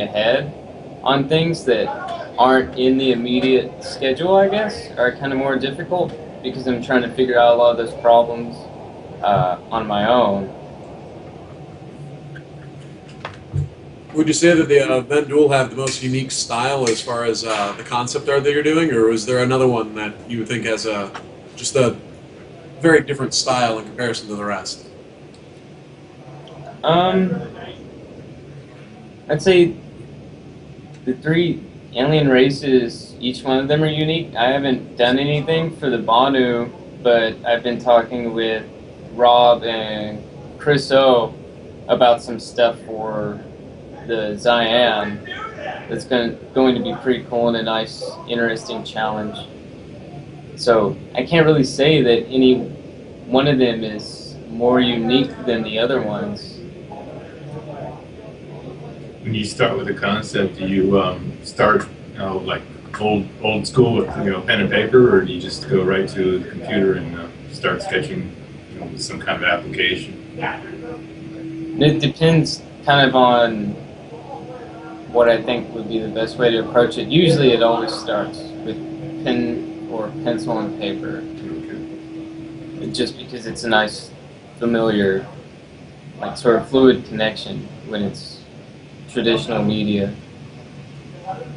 ahead on things that aren't in the immediate schedule, I guess, are kind of more difficult because I'm trying to figure out a lot of those problems on my own. Would you say that the Ven Duel have the most unique style as far as the concept art that you're doing, or is there another one that you would think has just a very different style in comparison to the rest? I'd say the three alien races, each one of them are unique. I haven't done anything for the Banu, but I've been talking with Rob and Chris O about some stuff for the Zion that's going to be pretty cool and a nice, interesting challenge. So I can't really say that any one of them is more unique than the other ones. When you start with a concept, do you start like old school with pen and paper, or do you just go right to the computer and start sketching with some kind of application? It depends kind of on what I think would be the best way to approach it. Usually it always starts with pen or pencil and paper. Okay. Just because it's a nice, familiar, like sort of fluid connection when it's traditional media.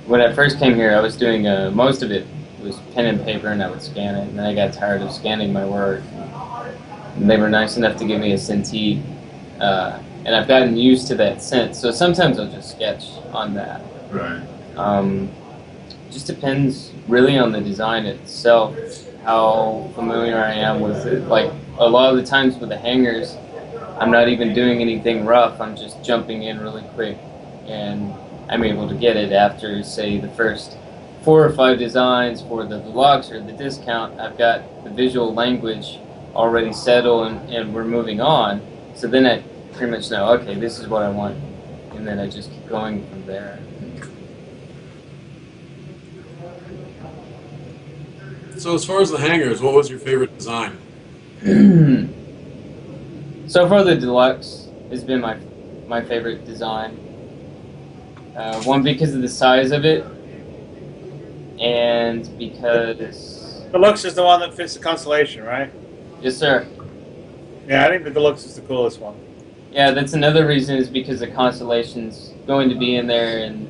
When I first came here, I was doing most of it was pen and paper, and I would scan it, and then I got tired of scanning my work. And they were nice enough to give me a Cintiq, and I've gotten used to that since. So sometimes I'll just sketch on that. Right. Just depends really on the design itself, how familiar I am with it. Like a lot of the times with the hangars, I'm not even doing anything rough. I'm just jumping in really quick, and I'm able to get it after, say, the first 4 or 5 designs for the deluxe or the discount. I've got the visual language already settled, and we're moving on. So then I pretty much know, okay, this is what I want, and then I just keep going from there. So as far as the hangars, what was your favorite design? So far, the deluxe has been my favorite design. One, because of the size of it, and because... Deluxe is the one that fits the Constellation, right? Yes, sir. Yeah, I think the Deluxe is the coolest one. Yeah, that's another reason, is because the Constellation's going to be in there, and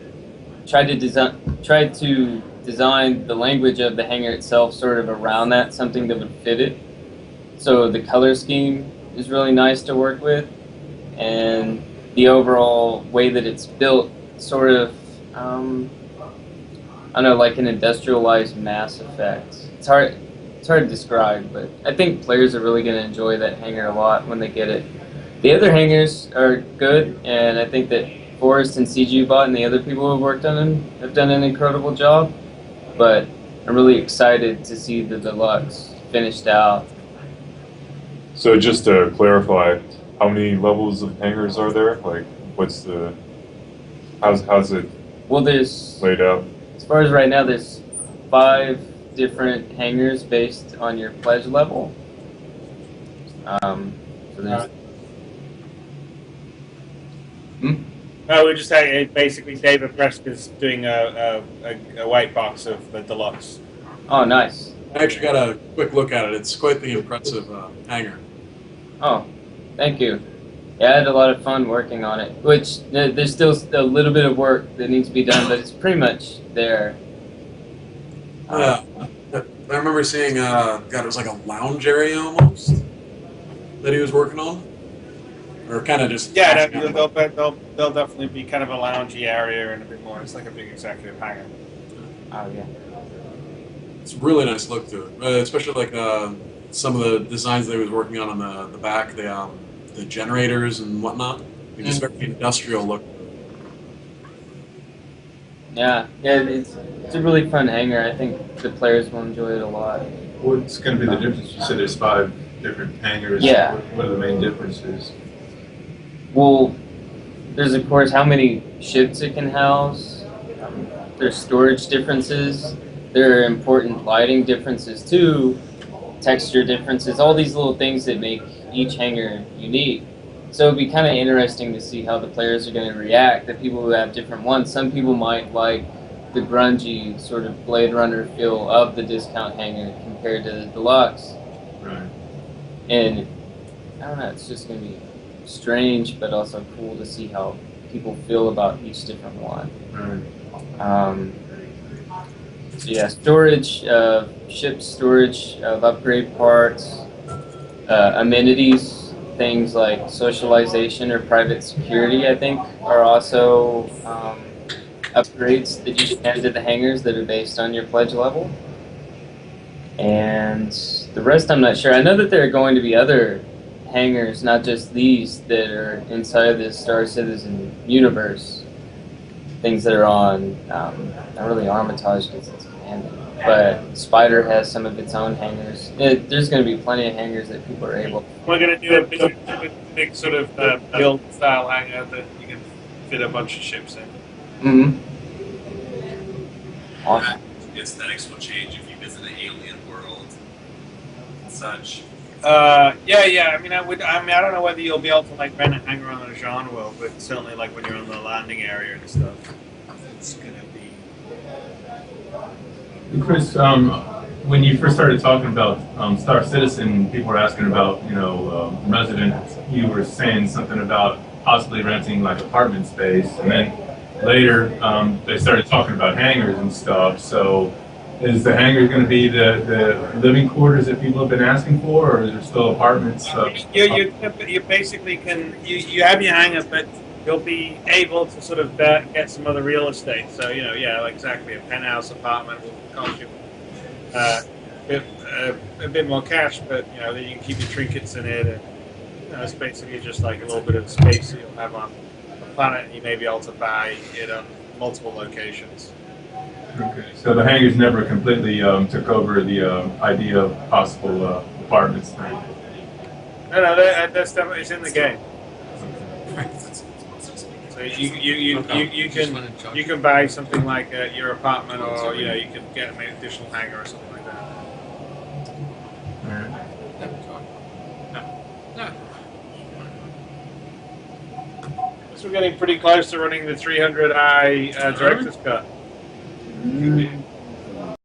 tried to design the language of the hangar itself sort of around that, something that would fit it. So the color scheme is really nice to work with, and the overall way that it's built, sort of, I don't know, like an industrialized Mass Effect. It's hard to describe, but I think players are really going to enjoy that hangar a lot when they get it. The other hangars are good, and I think that Forrest and CGBot and the other people who have worked on them have done an incredible job, but I'm really excited to see the deluxe finished out. So just to clarify, how many levels of hangars are there? Like, how's it there's laid out? As far as right now, there's 5 different hangars based on your pledge level. So there's. No, we just had basically David Prescott's doing a white box of the Deluxe. Oh, nice. I actually got a quick look at it. It's quite the impressive hangar. Oh, thank you. Yeah, I had a lot of fun working on it, which there's still a little bit of work that needs to be done, but it's pretty much there. I remember seeing, it was like a lounge area almost that he was working on. Or kind of just... Yeah, they'll definitely be kind of a loungy area and a bit more. It's like a big executive hangar. Oh, yeah. It's a really nice look to it, especially like some of the designs that he was working on the back, the generators and whatnot. Just very industrial look. Yeah, it's a really fun hangar. I think the players will enjoy it a lot. What's going to be the difference? You said there's 5 different hangars. Yeah. What are the main differences? Well, there's of course how many ships it can house. There's storage differences. There are important lighting differences too, texture differences, all these little things that make each hangar unique. So it'd be kind of interesting to see how the players are going to react. The people who have different ones. Some people might like the grungy sort of Blade Runner feel of the discount hangar compared to the deluxe. Right. And I don't know, it's just going to be strange, but also cool to see how people feel about each different one. Right. So yeah, storage, ship storage of upgrade parts, amenities, things like socialization or private security, I think, are also upgrades that you can add to the hangars that are based on your pledge level. And the rest I'm not sure. I know that there are going to be other hangars, not just these, that are inside the Star Citizen universe. Things that are on, not really Armitage because it's abandoned, but Spider has some of its own hangars. There's going to be plenty of hangars that people are able. We're going to do a big sort of build style hangar that you can fit a bunch of ships in. Mm-hmm. Awesome. The aesthetics will change if you visit an alien world and such. Yeah. I mean, I don't know whether you'll be able to like rent a hangar on a genre world, but certainly like when you're on the landing area and stuff, it's going to be. Chris, when you first started talking about Star Citizen, people were asking about, residents. You were saying something about possibly renting like apartment space, and then later they started talking about hangars and stuff. So is the hangar going to be the living quarters that people have been asking for, or is there still apartments? You basically you have your hangar, but you'll be able to sort of get some other real estate. So like exactly a penthouse apartment will cost you a bit more cash, but then you can keep your trinkets in it, and it's basically just like a little bit of space that you'll have on the planet, and you may be able to buy it on multiple locations. Okay, so the hangars never completely took over the idea of possible apartments. No, that's definitely it's in the game. So you can buy something like your apartment, or you can get an additional hangar or something like that. So we're getting pretty close to running the 300i director's cut.